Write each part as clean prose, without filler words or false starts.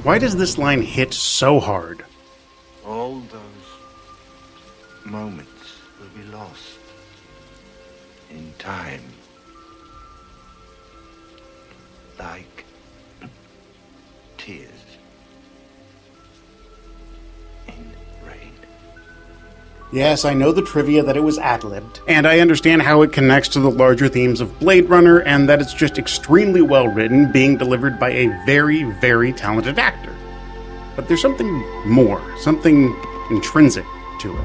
Why does this line hit so hard? All those moments will be lost in time. Like tears in rain. Yes, I know the trivia that it was ad-libbed, and I understand how it connects to the larger themes of Blade Runner, and that it's just extremely well written, being delivered by a very, very talented actor. But there's something more, something intrinsic to it.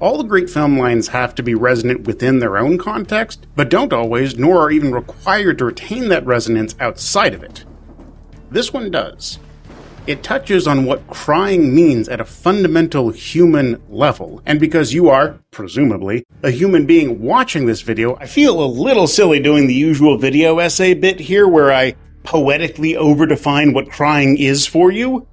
All the great film lines have to be resonant within their own context, but don't always, nor are even required to retain that resonance outside of it. This one does. It touches on what crying means at a fundamental human level, and because you are, presumably, a human being watching this video, I feel a little silly doing the usual video essay bit here where I poetically overdefine what crying is for you,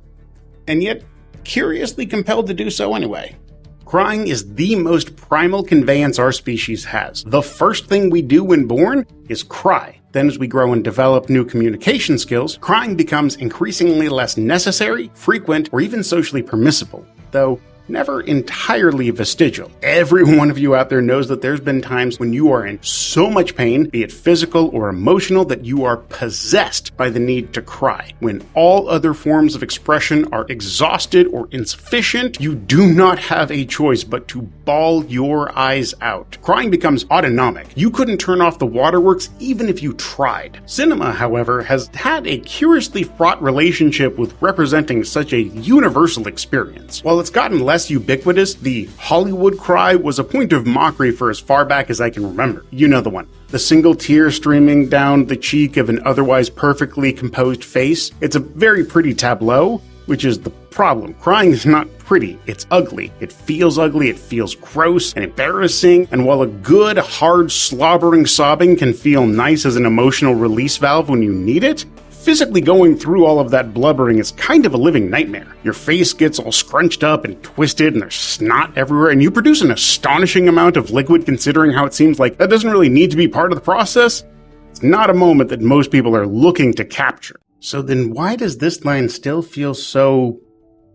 and yet curiously compelled to do so anyway. Crying is the most primal conveyance our species has. The first thing we do when born is cry. Then as we grow and develop new communication skills, crying becomes increasingly less necessary, frequent, or even socially permissible, though never entirely vestigial. Every one of you out there knows that there's been times when you are in so much pain, be it physical or emotional, that you are possessed by the need to cry. When all other forms of expression are exhausted or insufficient, you do not have a choice but to bawl your eyes out. Crying becomes autonomic. You couldn't turn off the waterworks even if you tried. Cinema, however, has had a curiously fraught relationship with representing such a universal experience. While it's gotten less ubiquitous, the Hollywood cry was a point of mockery for as far back as I can remember. You know the one. The single tear streaming down the cheek of an otherwise perfectly composed face. It's a very pretty tableau, which is the problem. Crying is not pretty, it's ugly. It feels gross and embarrassing, and while a good, hard, slobbering sobbing can feel nice as an emotional release valve when you need it, physically going through all of that blubbering is kind of a living nightmare. Your face gets all scrunched up and twisted, and there's snot everywhere, and you produce an astonishing amount of liquid considering how it seems like that doesn't really need to be part of the process. It's not a moment that most people are looking to capture. So then why does this line still feel so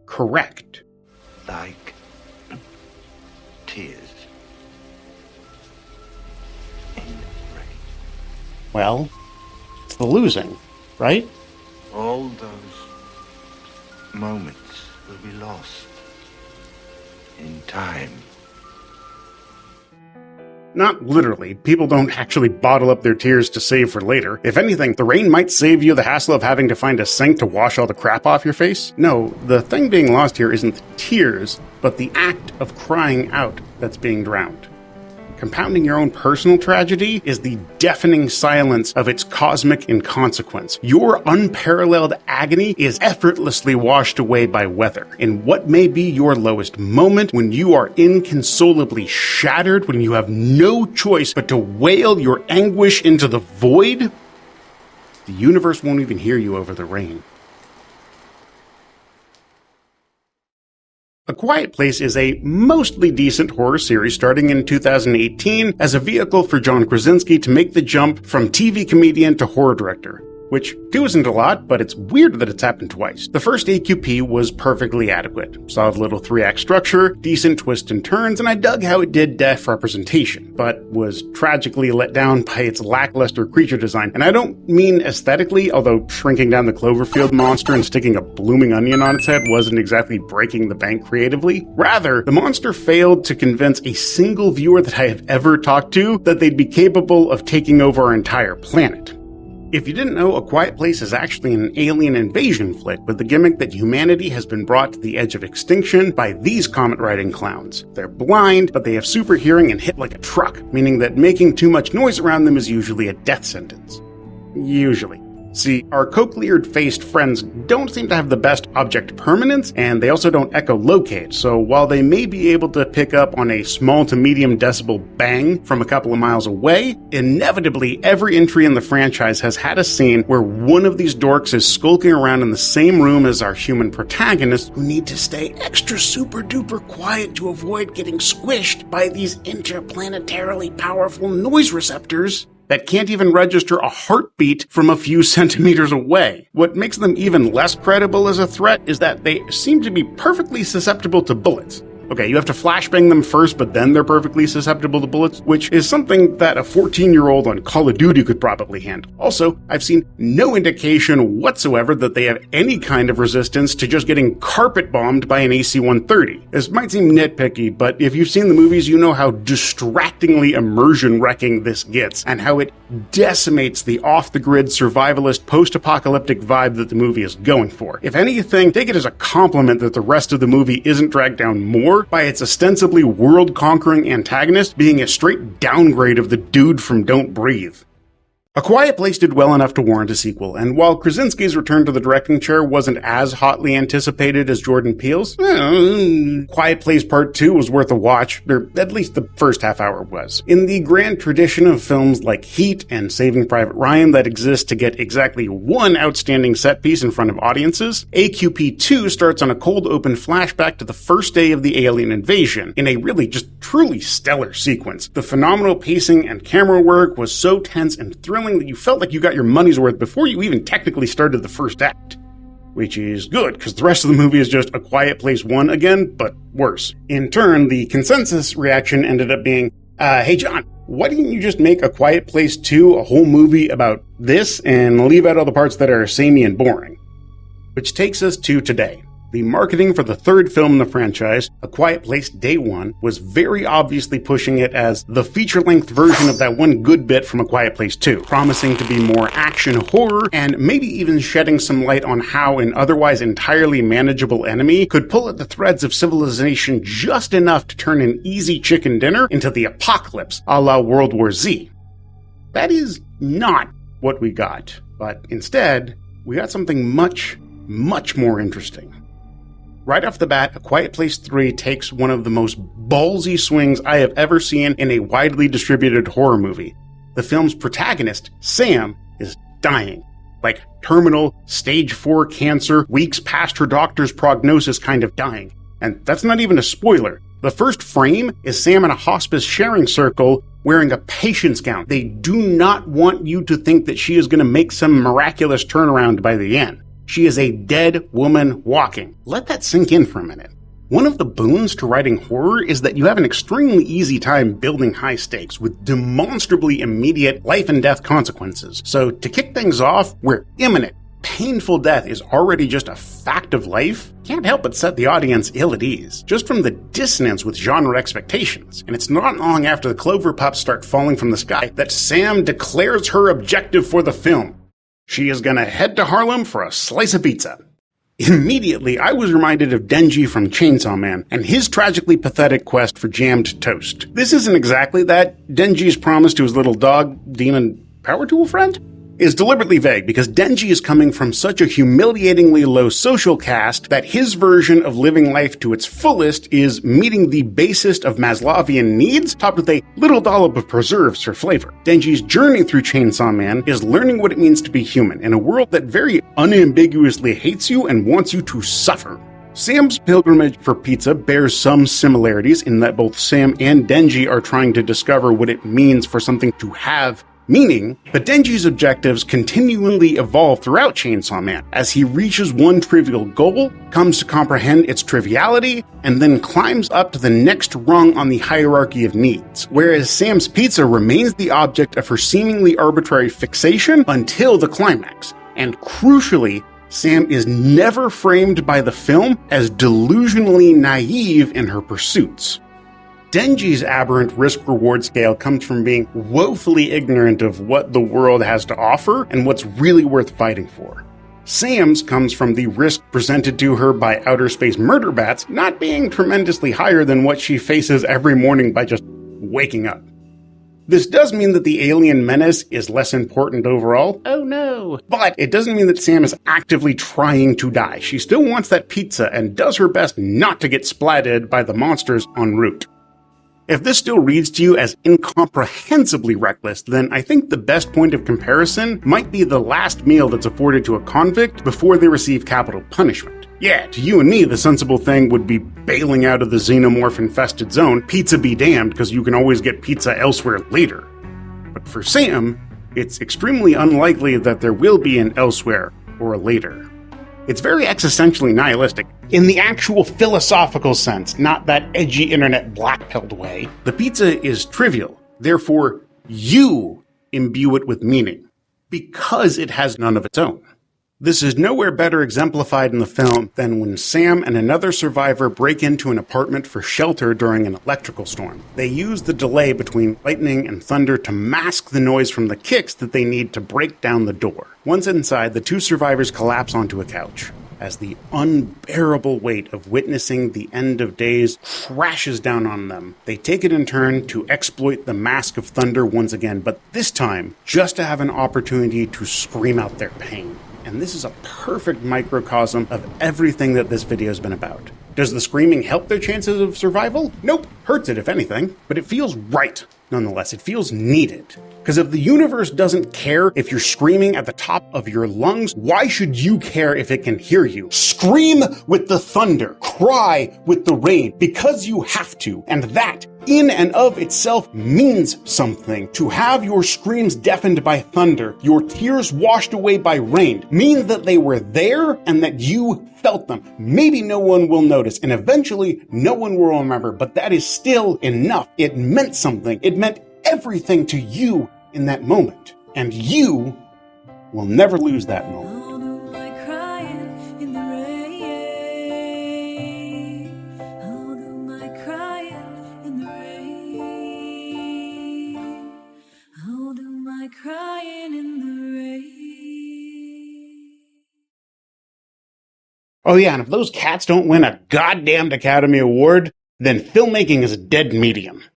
correct? Like tears in rain. Well, it's the losing, right? All those moments will be lost in time. Not literally. People don't actually bottle up their tears to save for later. If anything, the rain might save you the hassle of having to find a sink to wash all the crap off your face. No, the thing being lost here isn't the tears, but the act of crying out that's being drowned. Compounding your own personal tragedy is the deafening silence of its cosmic inconsequence. Your unparalleled agony is effortlessly washed away by weather. In what may be your lowest moment, when you are inconsolably shattered, when you have no choice but to wail your anguish into the void, the universe won't even hear you over the rain. A Quiet Place is a mostly decent horror series starting in 2018 as a vehicle for John Krasinski to make the jump from TV comedian to horror director, which isn't a lot, but it's weird that it's happened twice. The first AQP was perfectly adequate. Solid little 3-act structure, decent twists and turns, and I dug how it did deaf representation, but was tragically let down by its lackluster creature design. And I don't mean aesthetically, although shrinking down the Cloverfield monster and sticking a blooming onion on its head wasn't exactly breaking the bank creatively. Rather, the monster failed to convince a single viewer that I have ever talked to that they'd be capable of taking over our entire planet. If you didn't know, A Quiet Place is actually an alien invasion flick with the gimmick that humanity has been brought to the edge of extinction by these comet-riding clowns. They're blind, but they have super hearing and hit like a truck, meaning that making too much noise around them is usually a death sentence. Usually. See, our cochlear-faced friends don't seem to have the best object permanence, and they also don't echolocate, so while they may be able to pick up on a small to medium decibel bang from a couple of miles away, inevitably every entry in the franchise has had a scene where one of these dorks is skulking around in the same room as our human protagonists who need to stay extra super duper quiet to avoid getting squished by these interplanetarily powerful noise receptors that can't even register a heartbeat from a few centimeters away. What makes them even less credible as a threat is that they seem to be perfectly susceptible to bullets. Okay, you have to flashbang them first, but then they're perfectly susceptible to bullets, which is something that a 14-year-old on Call of Duty could probably handle. Also, I've seen no indication whatsoever that they have any kind of resistance to just getting carpet bombed by an AC-130. This might seem nitpicky, but if you've seen the movies, you know how distractingly immersion-wrecking this gets, and how it decimates the off-the-grid survivalist post-apocalyptic vibe that the movie is going for. If anything, take it as a compliment that the rest of the movie isn't dragged down more by its ostensibly world-conquering antagonist being a straight downgrade of the dude from Don't Breathe. A Quiet Place did well enough to warrant a sequel, and while Krasinski's return to the directing chair wasn't as hotly anticipated as Jordan Peele's, Quiet Place Part 2 was worth a watch, or at least the first half hour was. In the grand tradition of films like Heat and Saving Private Ryan that exist to get exactly one outstanding set piece in front of audiences, AQP 2 starts on a cold open flashback to the first day of the alien invasion, in a really just truly stellar sequence. The phenomenal pacing and camera work was so tense and thrilling that you felt like you got your money's worth before you even technically started the first act. Which is good, because the rest of the movie is just A Quiet Place 1 again, but worse. In turn, the consensus reaction ended up being, hey John, why didn't you just make A Quiet Place 2 a whole movie about this and leave out all the parts that are samey and boring? Which takes us to today. The marketing for the third film in the franchise, A Quiet Place Day One, was very obviously pushing it as the feature-length version of that one good bit from A Quiet Place 2, promising to be more action horror and maybe even shedding some light on how an otherwise entirely manageable enemy could pull at the threads of civilization just enough to turn an easy chicken dinner into the apocalypse, a la World War Z. That is not what we got, but instead, we got something much, much more interesting. Right off the bat, A Quiet Place 3 takes one of the most ballsy swings I have ever seen in a widely distributed horror movie. The film's protagonist, Sam, is dying. Like terminal, stage 4 cancer, weeks past her doctor's prognosis kind of dying. And that's not even a spoiler. The first frame is Sam in a hospice sharing circle wearing a patience gown. They do not want you to think that she is going to make some miraculous turnaround by the end. She is a dead woman walking. Let that sink in for a minute. One of the boons to writing horror is that you have an extremely easy time building high stakes with demonstrably immediate life and death consequences. So to kick things off where imminent, painful death is already just a fact of life, can't help but set the audience ill at ease, just from the dissonance with genre expectations. And it's not long after the clover pups start falling from the sky that Sam declares her objective for the film. She is gonna head to Harlem for a slice of pizza. Immediately, I was reminded of Denji from Chainsaw Man and his tragically pathetic quest for jammed toast. This isn't exactly that. Denji's promise to his little dog, demon power tool friend, is deliberately vague because Denji is coming from such a humiliatingly low social caste that his version of living life to its fullest is meeting the basest of Maslowian needs, topped with a little dollop of preserves for flavor. Denji's journey through Chainsaw Man is learning what it means to be human in a world that very unambiguously hates you and wants you to suffer. Sam's pilgrimage for pizza bears some similarities in that both Sam and Denji are trying to discover what it means for something to have meaning, but Denji's objectives continually evolve throughout Chainsaw Man as he reaches one trivial goal, comes to comprehend its triviality, and then climbs up to the next rung on the hierarchy of needs. Whereas Sam's pizza remains the object of her seemingly arbitrary fixation until the climax. And crucially, Sam is never framed by the film as delusionally naive in her pursuits. Denji's aberrant risk-reward scale comes from being woefully ignorant of what the world has to offer and what's really worth fighting for. Sam's comes from the risk presented to her by outer space murder bats not being tremendously higher than what she faces every morning by just waking up. This does mean that the alien menace is less important overall. Oh no. But it doesn't mean that Sam is actively trying to die. She still wants that pizza and does her best not to get splatted by the monsters en route. If this still reads to you as incomprehensibly reckless, then I think the best point of comparison might be the last meal that's afforded to a convict before they receive capital punishment. Yeah, to you and me, the sensible thing would be bailing out of the xenomorph-infested zone, pizza be damned, because you can always get pizza elsewhere later. But But for Sam, it's extremely unlikely that there will be an elsewhere or a later. It's very existentially nihilistic, in the actual philosophical sense, not that edgy internet black-pilled way. The pizza is trivial, therefore you imbue it with meaning, because it has none of its own. This is nowhere better exemplified in the film than when Sam and another survivor break into an apartment for shelter during an electrical storm. They use the delay between lightning and thunder to mask the noise from the kicks that they need to break down the door. Once inside, the two survivors collapse onto a couch as the unbearable weight of witnessing the end of days crashes down on them. They take it in turn to exploit the mask of thunder once again, but this time just to have an opportunity to scream out their pain. And this is a perfect microcosm of everything that this video has been about. Does the screaming help their chances of survival? Nope, hurts it if anything, but it feels right nonetheless. It feels needed. Because if the universe doesn't care if you're screaming at the top of your lungs, why should you care if it can hear you? Scream with the thunder, cry with the rain, because you have to, and that in and of itself means something. To have your screams deafened by thunder, your tears washed away by rain, means that they were there and that you felt them. Maybe no one will notice, and eventually no one will remember, but that is still enough. It meant something. It meant everything to you in that moment, and you will never lose that moment. Oh yeah, and if those cats don't win a goddamned Academy Award, then filmmaking is a dead medium.